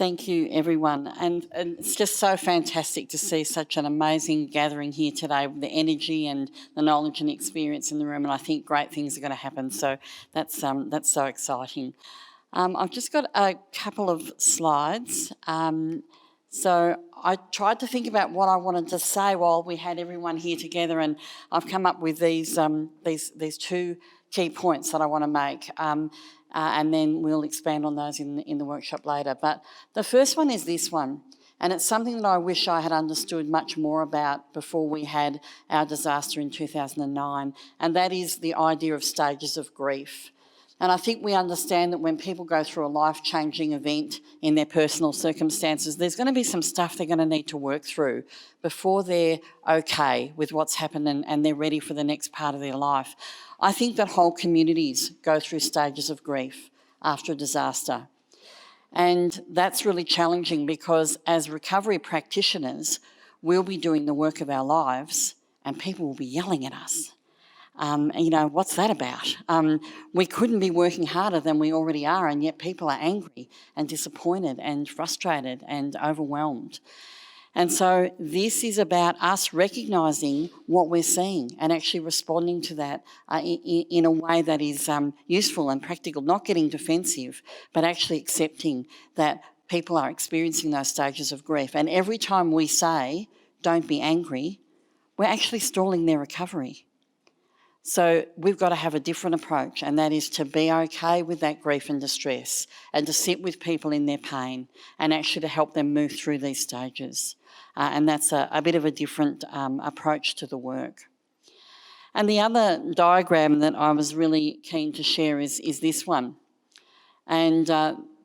Thank you, everyone. And it's just so fantastic to see such an amazing gathering here today with the energy and the knowledge and experience in the room, and I think great things are going to happen. So that's so exciting. I've just got a couple of slides. So I tried to think about what I wanted to say while we had everyone here together, and I've come up with these two key points that I want to make, and then we'll expand on those in the workshop later. But the first one is this one, and it's something that I wish I had understood much more about before we had our disaster in 2009, and that is the idea of stages of grief. And I think we understand that when people go through a life-changing event in their personal circumstances, there's going to be some stuff they're going to need to work through before they're okay with what's happened and they're ready for the next part of their life. I think that whole communities go through stages of grief after a disaster. And that's really challenging because as recovery practitioners, we'll be doing the work of our lives and people will be yelling at us. What's that about? We couldn't be working harder than we already are, and yet people are angry and disappointed and frustrated and overwhelmed. And so this is about us recognising what we're seeing and actually responding to that in a way that is useful and practical, not getting defensive, but actually accepting that people are experiencing those stages of grief. And every time we say, don't be angry, we're actually stalling their recovery. So we've got to have a different approach, and that is to be okay with that grief and distress and to sit with people in their pain and actually to help them move through these stages. And that's a bit of a different approach to the work. And the other diagram that I was really keen to share is this one. And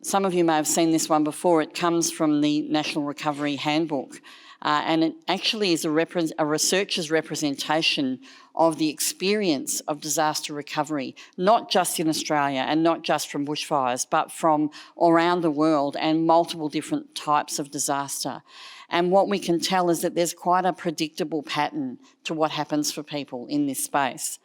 some of you may have seen this one before. It comes from the National Recovery Handbook. And it actually is a researcher's representation of the experience of disaster recovery, not just in Australia and not just from bushfires, but from around the world and multiple different types of disaster. And what we can tell is that there's quite a predictable pattern to what happens for people in this space.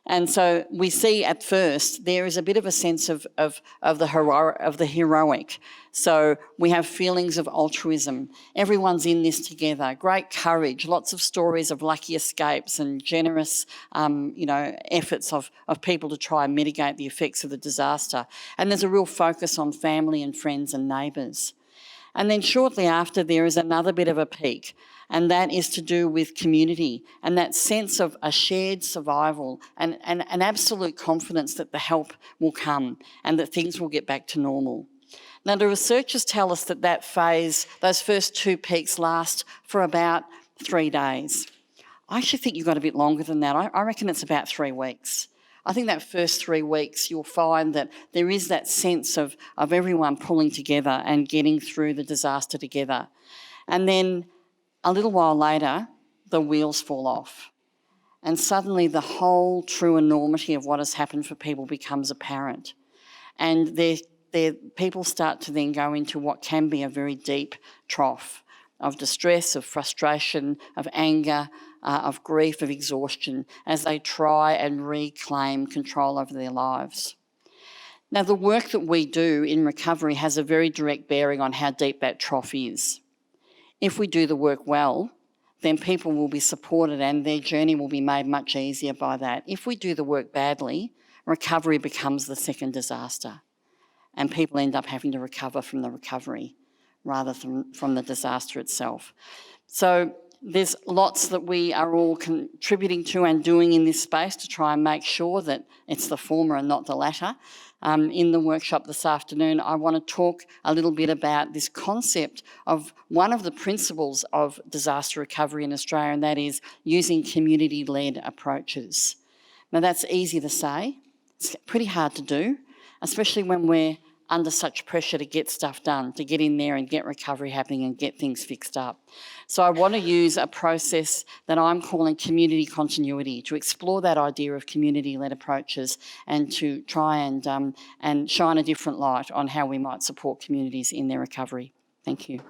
And so we see at first there is a bit of a sense of the heroic. So we have feelings of altruism. Everyone's in this together. Great courage. Lots of stories of lucky escapes and generous, efforts of people to try and mitigate the effects of the disaster. And there's a real focus on family and friends and neighbours. And then shortly after, there is another bit of a peak, and that is to do with community and that sense of a shared survival and an absolute confidence that the help will come and that things will get back to normal. Now, the researchers tell us that phase, those first two peaks last for about 3 days. I actually think you've got a bit longer than that. I reckon it's about 3 weeks. I think that first 3 weeks you'll find that there is that sense of everyone pulling together and getting through the disaster together. And then a little while later, the wheels fall off. And suddenly the whole true enormity of what has happened for people becomes apparent. And people start to then go into what can be a very deep trough of distress, of frustration, of anger, of grief, of exhaustion, as they try and reclaim control over their lives. Now, the work that we do in recovery has a very direct bearing on how deep that trough is. If we do the work well, then people will be supported and their journey will be made much easier by that. If we do the work badly, recovery becomes the second disaster, and people end up having to recover from the recovery rather than from the disaster itself. So there's lots that we are all contributing to and doing in this space to try and make sure that it's the former and not the latter. In the workshop this afternoon, I want to talk a little bit about this concept of one of the principles of disaster recovery in Australia, and that is using community-led approaches. Now, that's easy to say. It's pretty hard to do, especially when we're under such pressure to get stuff done, to get in there and get recovery happening and get things fixed up. So I want to use a process that I'm calling community continuity to explore that idea of community-led approaches and to try and shine a different light on how we might support communities in their recovery. Thank you.